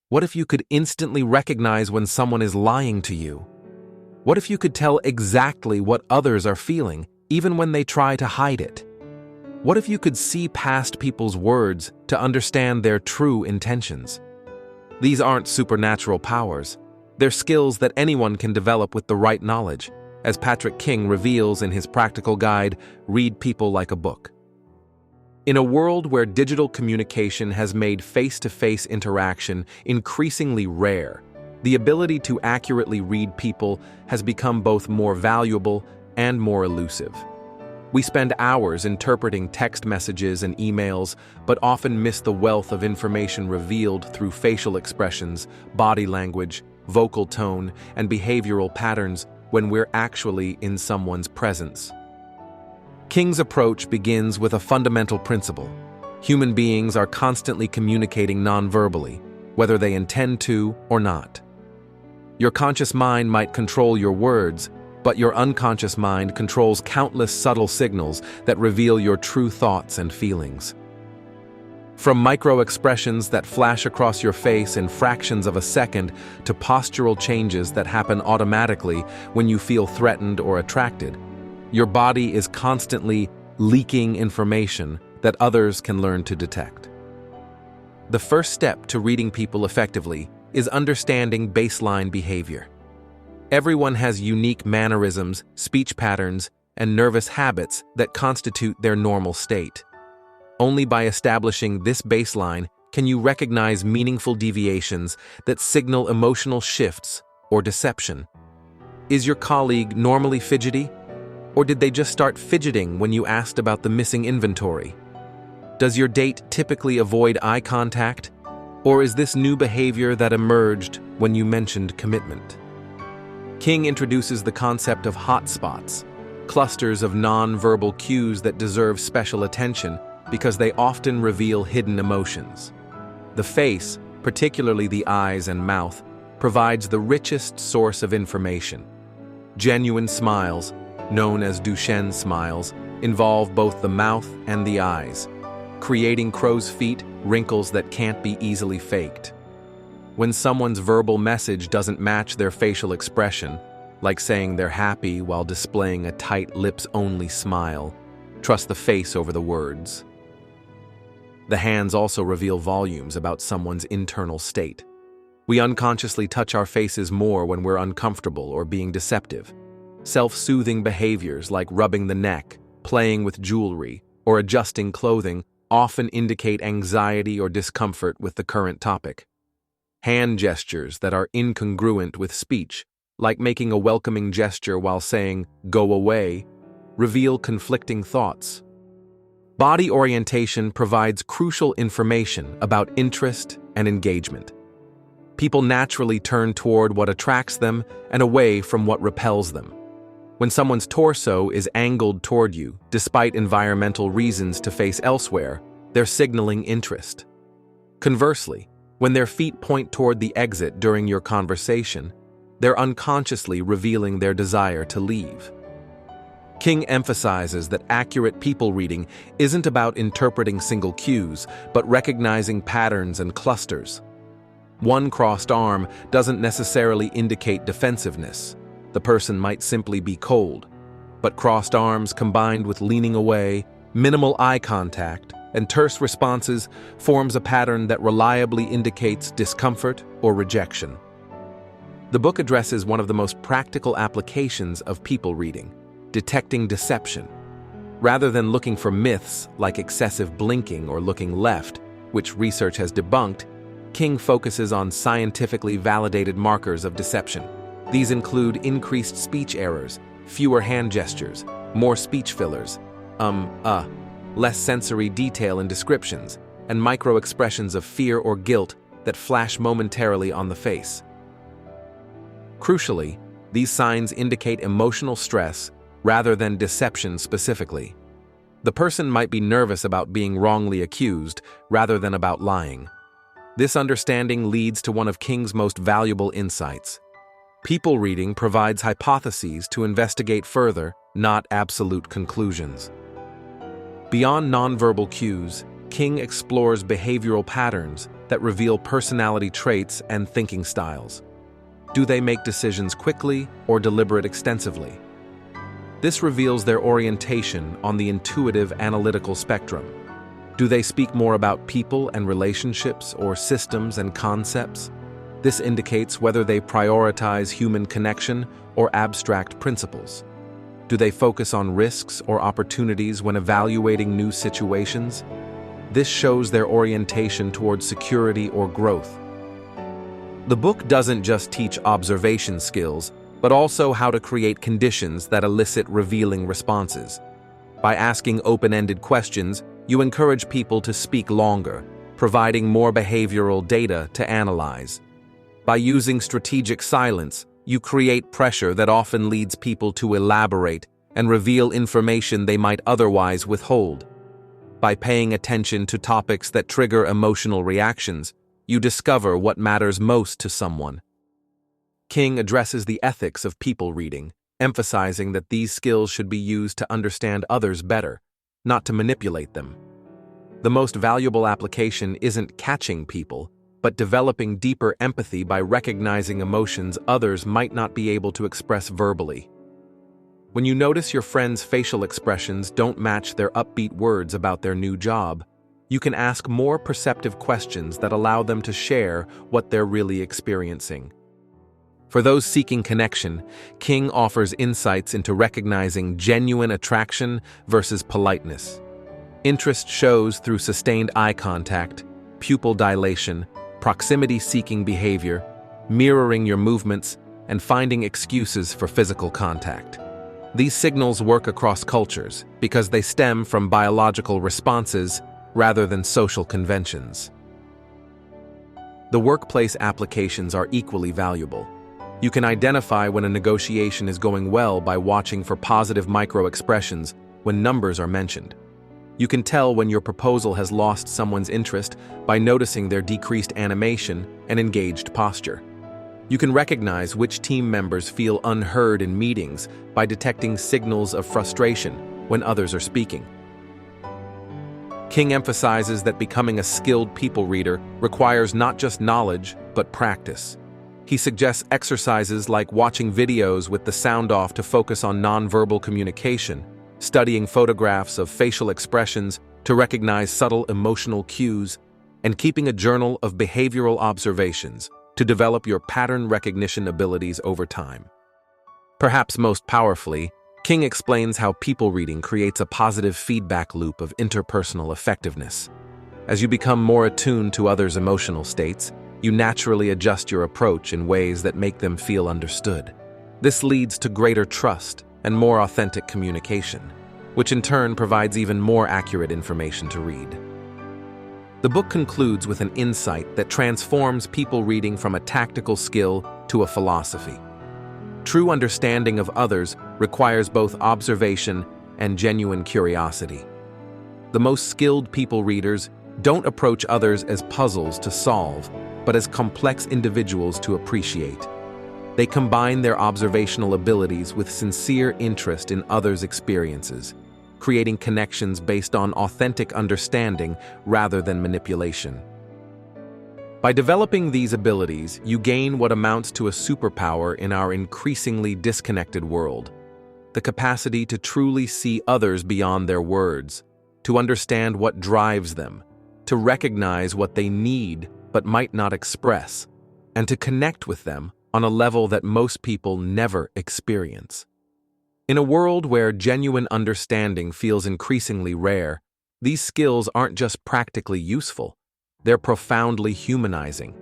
What if you could instantly recognize when someone is lying to you? What if you could tell exactly what others are feeling, even when they try to hide it? What if you could see past people's words to understand their true intentions? These aren't supernatural powers. They're skills that anyone can develop with the right knowledge, as Patrick King reveals in his practical guide, Read People Like a Book. In a world where digital communication has made face-to-face interaction increasingly rare, the ability to accurately read people has become both more valuable and more elusive. We spend hours interpreting text messages and emails, but often miss the wealth of information revealed through facial expressions, body language, vocal tone, and behavioral patterns when we're actually in someone's presence. King's approach begins with a fundamental principle. Human beings are constantly communicating non-verbally, whether they intend to or not. Your conscious mind might control your words, but your unconscious mind controls countless subtle signals that reveal your true thoughts and feelings. From micro-expressions that flash across your face in fractions of a second to postural changes that happen automatically when you feel threatened or attracted, your body is constantly leaking information that others can learn to detect. The first step to reading people effectively is understanding baseline behavior. Everyone has unique mannerisms, speech patterns, and nervous habits that constitute their normal state. Only by establishing this baseline can you recognize meaningful deviations that signal emotional shifts or deception. Is your colleague normally fidgety? Or did they just start fidgeting when you asked about the missing inventory? Does your date typically avoid eye contact? Or is this new behavior that emerged when you mentioned commitment? King introduces the concept of hotspots, clusters of non-verbal cues that deserve special attention because they often reveal hidden emotions. The face, particularly the eyes and mouth, provides the richest source of information. Genuine smiles, known as Duchenne smiles, involve both the mouth and the eyes, creating crow's feet, wrinkles that can't be easily faked. When someone's verbal message doesn't match their facial expression, like saying they're happy while displaying a tight lips-only smile, trust the face over the words. The hands also reveal volumes about someone's internal state. We unconsciously touch our faces more when we're uncomfortable or being deceptive. Self-soothing behaviors like rubbing the neck, playing with jewelry, or adjusting clothing often indicate anxiety or discomfort with the current topic. Hand gestures that are incongruent with speech, like making a welcoming gesture while saying, "go away," reveal conflicting thoughts. Body orientation provides crucial information about interest and engagement. People naturally turn toward what attracts them and away from what repels them. When someone's torso is angled toward you, despite environmental reasons to face elsewhere, they're signaling interest. Conversely, when their feet point toward the exit during your conversation, they're unconsciously revealing their desire to leave. King emphasizes that accurate people reading isn't about interpreting single cues, but recognizing patterns and clusters. One crossed arm doesn't necessarily indicate defensiveness. The person might simply be cold. But crossed arms combined with leaning away, minimal eye contact, and terse responses forms a pattern that reliably indicates discomfort or rejection. The book addresses one of the most practical applications of people reading: detecting deception. Rather than looking for myths like excessive blinking or looking left, which research has debunked, King focuses on scientifically validated markers of deception. These include increased speech errors, fewer hand gestures, more speech fillers, less sensory detail in descriptions, and micro-expressions of fear or guilt that flash momentarily on the face. Crucially, these signs indicate emotional stress rather than deception specifically. The person might be nervous about being wrongly accused rather than about lying. This understanding leads to one of King's most valuable insights. People reading provides hypotheses to investigate further, not absolute conclusions. Beyond nonverbal cues, King explores behavioral patterns that reveal personality traits and thinking styles. Do they make decisions quickly or deliberate extensively? This reveals their orientation on the intuitive analytical spectrum. Do they speak more about people and relationships or systems and concepts? This indicates whether they prioritize human connection or abstract principles. Do they focus on risks or opportunities when evaluating new situations? This shows their orientation towards security or growth. The book doesn't just teach observation skills, but also how to create conditions that elicit revealing responses. By asking open-ended questions, you encourage people to speak longer, providing more behavioral data to analyze. By using strategic silence, you create pressure that often leads people to elaborate and reveal information they might otherwise withhold. By paying attention to topics that trigger emotional reactions, you discover what matters most to someone. King addresses the ethics of people reading, emphasizing that these skills should be used to understand others better, not to manipulate them. The most valuable application isn't catching people, but developing deeper empathy by recognizing emotions others might not be able to express verbally. When you notice your friend's facial expressions don't match their upbeat words about their new job, you can ask more perceptive questions that allow them to share what they're really experiencing. For those seeking connection, King offers insights into recognizing genuine attraction versus politeness. Interest shows through sustained eye contact, pupil dilation, proximity-seeking behavior, mirroring your movements, and finding excuses for physical contact. These signals work across cultures because they stem from biological responses rather than social conventions. The workplace applications are equally valuable. You can identify when a negotiation is going well by watching for positive micro-expressions when numbers are mentioned. You can tell when your proposal has lost someone's interest by noticing their decreased animation and engaged posture. You can recognize which team members feel unheard in meetings by detecting signals of frustration when others are speaking. King emphasizes that becoming a skilled people reader requires not just knowledge, but practice. He suggests exercises like watching videos with the sound off to focus on nonverbal communication, studying photographs of facial expressions to recognize subtle emotional cues, and keeping a journal of behavioral observations to develop your pattern recognition abilities over time. Perhaps most powerfully, King explains how people reading creates a positive feedback loop of interpersonal effectiveness. As you become more attuned to others' emotional states, you naturally adjust your approach in ways that make them feel understood. This leads to greater trust and more authentic communication, which in turn provides even more accurate information to read. The book concludes with an insight that transforms people reading from a tactical skill to a philosophy. True understanding of others requires both observation and genuine curiosity. The most skilled people readers don't approach others as puzzles to solve, but as complex individuals to appreciate. They combine their observational abilities with sincere interest in others' experiences, creating connections based on authentic understanding rather than manipulation. By developing these abilities, you gain what amounts to a superpower in our increasingly disconnected world: the capacity to truly see others beyond their words, to understand what drives them, to recognize what they need but might not express, and to connect with them on a level that most people never experience. In a world where genuine understanding feels increasingly rare, these skills aren't just practically useful, they're profoundly humanizing.